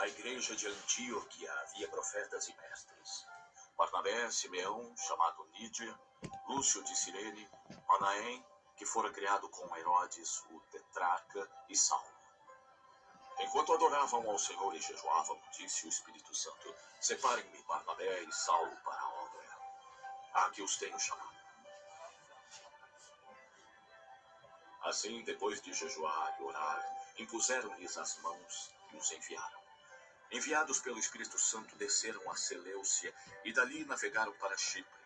Na igreja de Antioquia havia profetas e mestres: Barnabé, Simeão, chamado Lídia, Lúcio de Cirene, Manaém, que fora criado com Herodes, o tetrarca, e Saulo. Enquanto adoravam ao Senhor e jejuavam, disse o Espírito Santo: separem-me Barnabé e Saulo para a obra a que os tenho chamado. Assim, depois de jejuar e orar, impuseram-lhes as mãos e os enviaram. Enviados pelo Espírito Santo, desceram a Seleucia e dali navegaram para Chipre.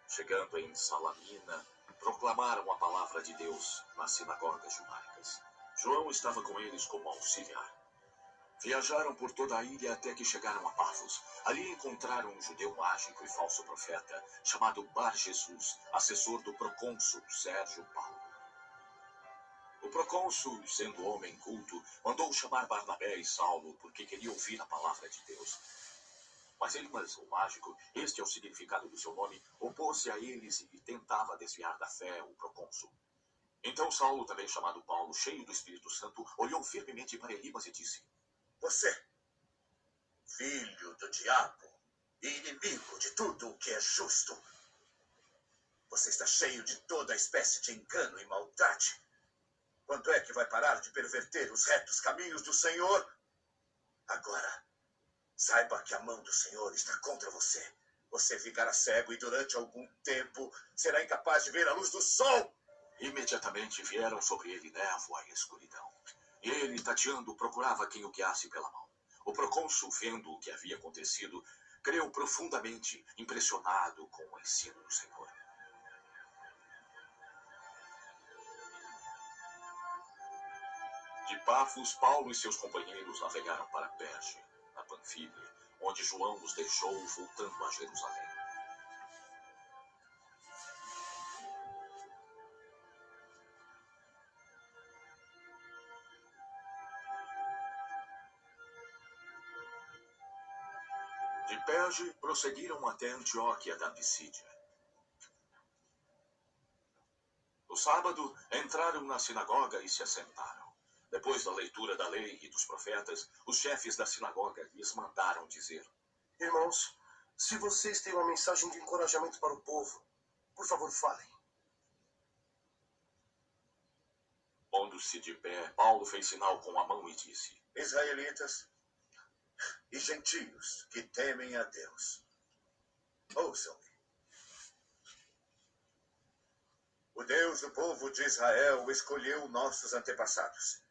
Chegando em Salamina, proclamaram a palavra de Deus nas sinagogas judaicas. João estava com eles como auxiliar. Viajaram por toda a ilha até que chegaram a Pafos. Ali encontraram um judeu mágico e falso profeta, chamado Bar-Jesus, assessor do procônsul Sérgio Paulo. O procônsul, sendo homem culto, mandou chamar Barnabé e Saulo porque queria ouvir a palavra de Deus. Mas o mágico, este é o significado do seu nome, opôs-se a eles e tentava desviar da fé o procônsul. Então Saulo, também chamado Paulo, cheio do Espírito Santo, olhou firmemente para Elimas e disse: Você, filho do diabo e inimigo de tudo o que é justo, você está cheio de toda a espécie de engano e maldade. Quando é que vai parar de perverter os retos caminhos do Senhor? Agora, saiba que a mão do Senhor está contra você. Você ficará cego e durante algum tempo será incapaz de ver a luz do sol. Imediatamente vieram sobre ele névoa e escuridão. E ele, tateando, procurava quem o guiasse pela mão. O procônsul, vendo o que havia acontecido, creu profundamente, impressionado com o ensino do Senhor. De Pafos, Paulo e seus companheiros navegaram para Perge, na Panfília, onde João os deixou voltando a Jerusalém. De Perge, prosseguiram até Antioquia da Pisídia. No sábado, entraram na sinagoga e se assentaram. Depois da leitura da lei e dos profetas, os chefes da sinagoga lhes mandaram dizer: Irmãos, se vocês têm uma mensagem de encorajamento para o povo, por favor, falem. Pondo-se de pé, Paulo fez sinal com a mão e disse: Israelitas e gentios que temem a Deus, ouçam-me. O Deus do povo de Israel escolheu nossos antepassados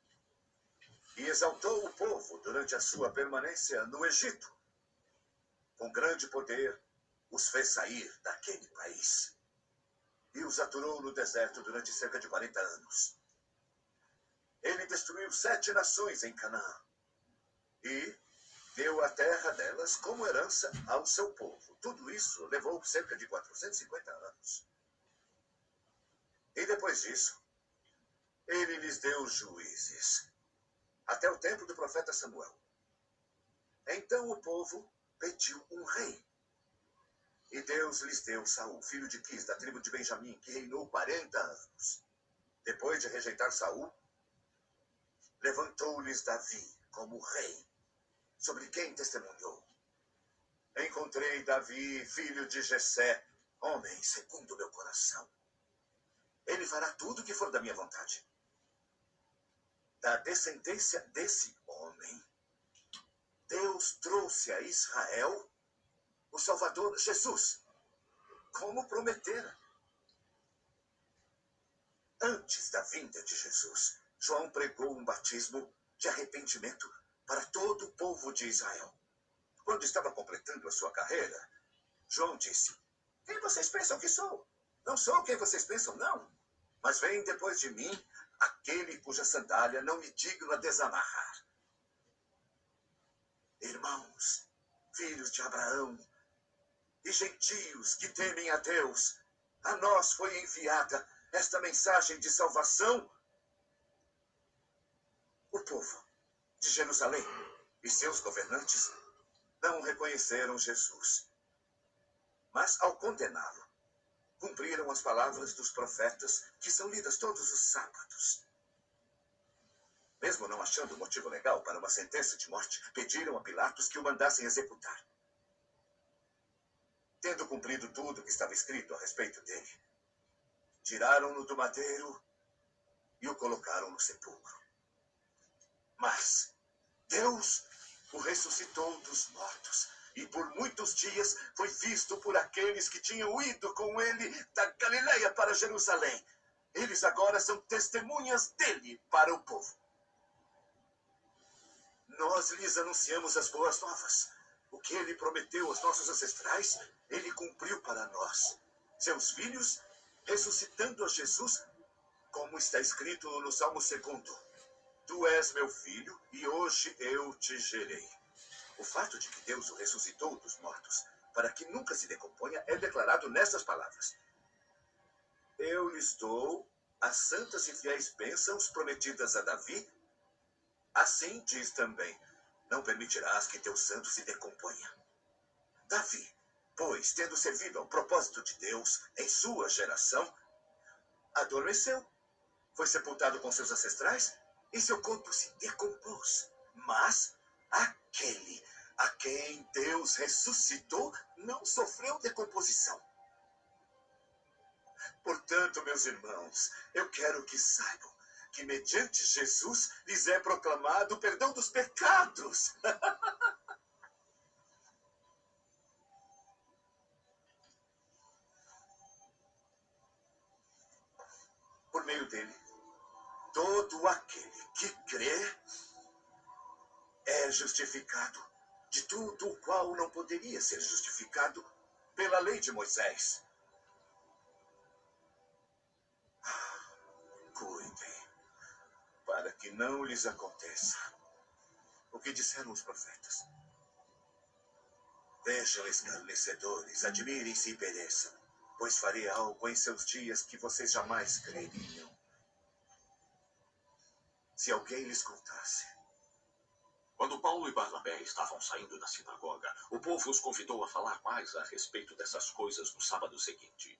e exaltou o povo durante a sua permanência no Egito. Com grande poder, os fez sair daquele país e os aturou no deserto durante cerca de 40 anos. Ele destruiu 7 nações em Canaã e deu a terra delas como herança ao seu povo. Tudo isso levou cerca de 450 anos. E depois disso, ele lhes deu juízes, até o tempo do profeta Samuel. Então o povo pediu um rei. E Deus lhes deu Saul, filho de Quis, da tribo de Benjamim, que reinou 40 anos. Depois de rejeitar Saul, levantou-lhes Davi como rei, sobre quem testemunhou: encontrei Davi, filho de Jessé, homem segundo o meu coração. Ele fará tudo o que for da minha vontade. Da descendência desse homem, Deus trouxe a Israel o Salvador Jesus, como prometera. Antes da vinda de Jesus, João pregou um batismo de arrependimento para todo o povo de Israel. Quando estava completando a sua carreira, João disse: quem vocês pensam que sou? Não sou quem vocês pensam, não. Mas vem depois de mim aquele cuja sandália não me digno a desamarrar. Irmãos, filhos de Abraão e gentios que temem a Deus, a nós foi enviada esta mensagem de salvação. O povo de Jerusalém e seus governantes não reconheceram Jesus. Mas, ao condená-lo, cumpriram as palavras dos profetas que são lidas todos os sábados. Mesmo não achando motivo legal para uma sentença de morte, pediram a Pilatos que o mandassem executar. Tendo cumprido tudo que estava escrito a respeito dele, tiraram-no do madeiro e o colocaram no sepulcro. Mas Deus o ressuscitou dos mortos e por muitos dias foi visto por aqueles que tinham ido com ele da Galileia para Jerusalém. Eles agora são testemunhas dele para o povo. Nós lhes anunciamos as boas novas. O que ele prometeu aos nossos ancestrais, ele cumpriu para nós, seus filhos, ressuscitando a Jesus, como está escrito no Salmo 2º. Tu és meu filho e hoje eu te gerei. O fato de que Deus o ressuscitou dos mortos, para que nunca se decomponha, é declarado nestas palavras. Eu lhes dou as santas e fiéis bênçãos prometidas a Davi. Assim diz também, não permitirás que teu santo se decomponha. Davi, pois, tendo servido ao propósito de Deus em sua geração, adormeceu, foi sepultado com seus ancestrais e seu corpo se decompôs. Mas aquele a quem Deus ressuscitou não sofreu decomposição. Portanto, meus irmãos, eu quero que saibam que mediante Jesus lhes é proclamado o perdão dos pecados. Por meio dele, todo aquele que crê é justificado de tudo o qual não poderia ser justificado pela lei de Moisés. Cuidem, para que não lhes aconteça o que disseram os profetas. Vejam, escarnecedores, admirem-se e pereçam, pois farei algo em seus dias que vocês jamais creriam. Se alguém lhes contasse. Quando Paulo e Barnabé estavam saindo da sinagoga, o povo os convidou a falar mais a respeito dessas coisas no sábado seguinte.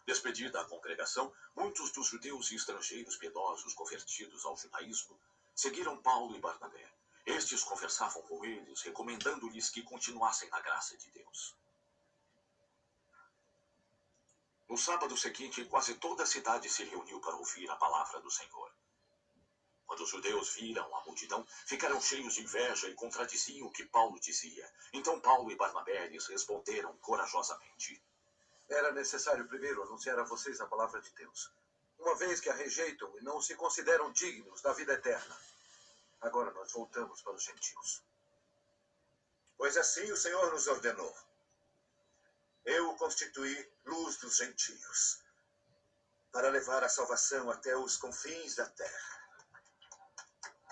Despedida a congregação, muitos dos judeus e estrangeiros piedosos convertidos ao judaísmo seguiram Paulo e Barnabé. Estes conversavam com eles, recomendando-lhes que continuassem na graça de Deus. No sábado seguinte, quase toda a cidade se reuniu para ouvir a palavra do Senhor. Quando os judeus viram a multidão, ficaram cheios de inveja e contradiziam o que Paulo dizia. Então Paulo e Barnabé lhes responderam corajosamente. Era necessário primeiro anunciar a vocês a palavra de Deus, uma vez que a rejeitam e não se consideram dignos da vida eterna. Agora nós voltamos para os gentios. Pois assim o Senhor nos ordenou. Eu o constituí luz dos gentios, para levar a salvação até os confins da terra.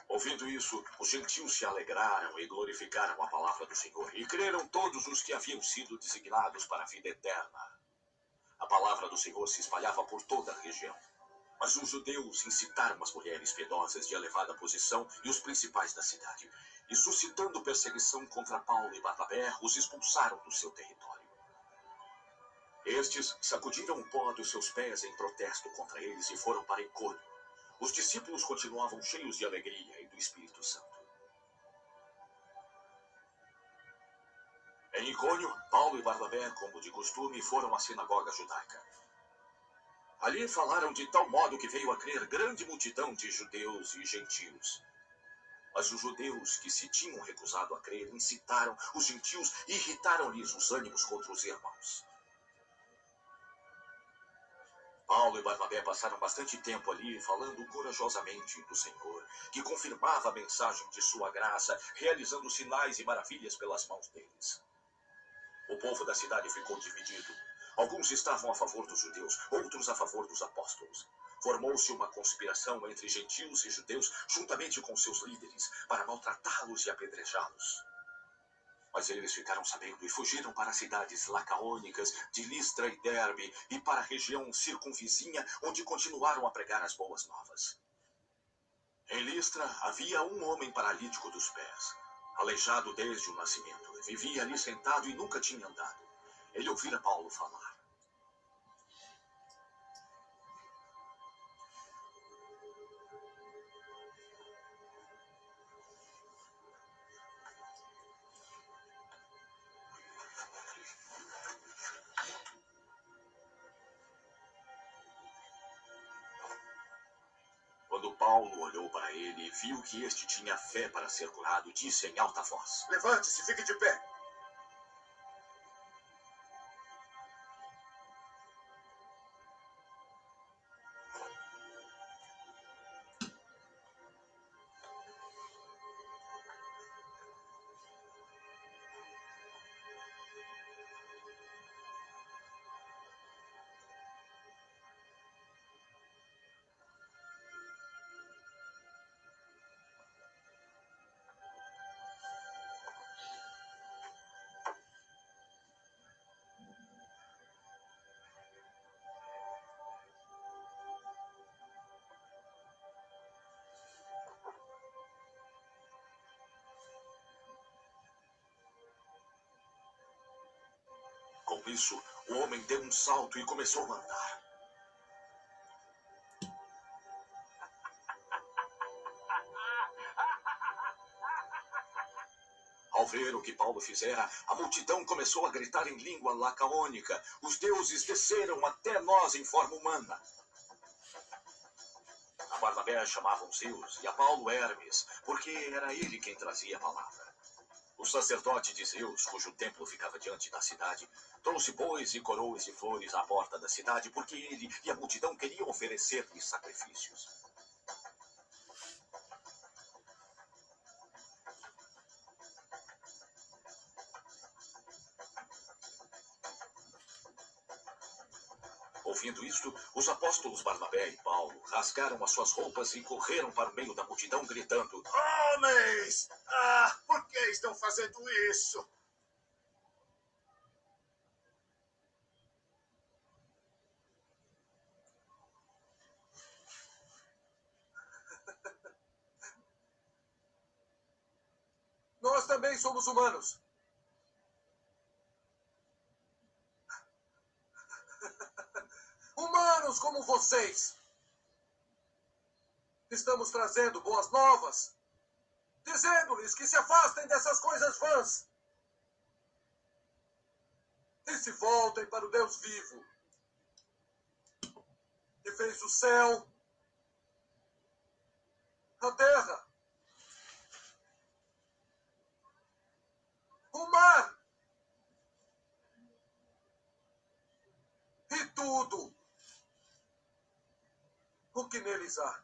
Ouvindo isso, os gentios se alegraram e glorificaram a palavra do Senhor, e creram todos os que haviam sido designados para a vida eterna. A palavra do Senhor se espalhava por toda a região. Mas os judeus incitaram as mulheres piedosas de elevada posição e os principais da cidade, e suscitando perseguição contra Paulo e Barnabé, os expulsaram do seu território. Estes sacudiram o pó dos seus pés em protesto contra eles e foram para Icônio. Os discípulos continuavam cheios de alegria e do Espírito Santo. Em Icônio, Paulo e Barnabé, como de costume, foram à sinagoga judaica. Ali falaram de tal modo que veio a crer grande multidão de judeus e gentios. Mas os judeus que se tinham recusado a crer incitaram os gentios e irritaram-lhes os ânimos contra os irmãos. Paulo e Barnabé passaram bastante tempo ali falando corajosamente do Senhor, que confirmava a mensagem de sua graça, realizando sinais e maravilhas pelas mãos deles. O povo da cidade ficou dividido. Alguns estavam a favor dos judeus, outros a favor dos apóstolos. Formou-se uma conspiração entre gentios e judeus, juntamente com seus líderes, para maltratá-los e apedrejá-los. Mas eles ficaram sabendo e fugiram para as cidades lacaônicas de Listra e Derbe e para a região circunvizinha, onde continuaram a pregar as boas novas. Em Listra havia um homem paralítico dos pés, aleijado desde o nascimento. Vivia ali sentado e nunca tinha andado. Ele ouvira Paulo falar. Quando Paulo olhou para ele e viu que este tinha fé para ser curado, disse em alta voz: Levante-se, fique de pé. Com isso, o homem deu um salto e começou a andar. Ao ver o que Paulo fizera, a multidão começou a gritar em língua lacaônica: os deuses desceram até nós em forma humana. A Barnabé chamavam Zeus e a Paulo Hermes, porque era ele quem trazia a palavra. O sacerdote de Zeus, cujo templo ficava diante da cidade, trouxe bois e coroas de flores à porta da cidade, porque ele e a multidão queriam oferecer-lhe sacrifícios. Ouvindo isto, os apóstolos Barnabé e Paulo rasgaram as suas roupas e correram para o meio da multidão, gritando: Homens! Por que estão fazendo isso? Nós também somos humanos. Humanos como vocês. Estamos trazendo boas novas, dizendo-lhes que se afastem dessas coisas vãs e se voltem para o Deus vivo, que fez o céu, a terra, o mar e tudo o que neles há.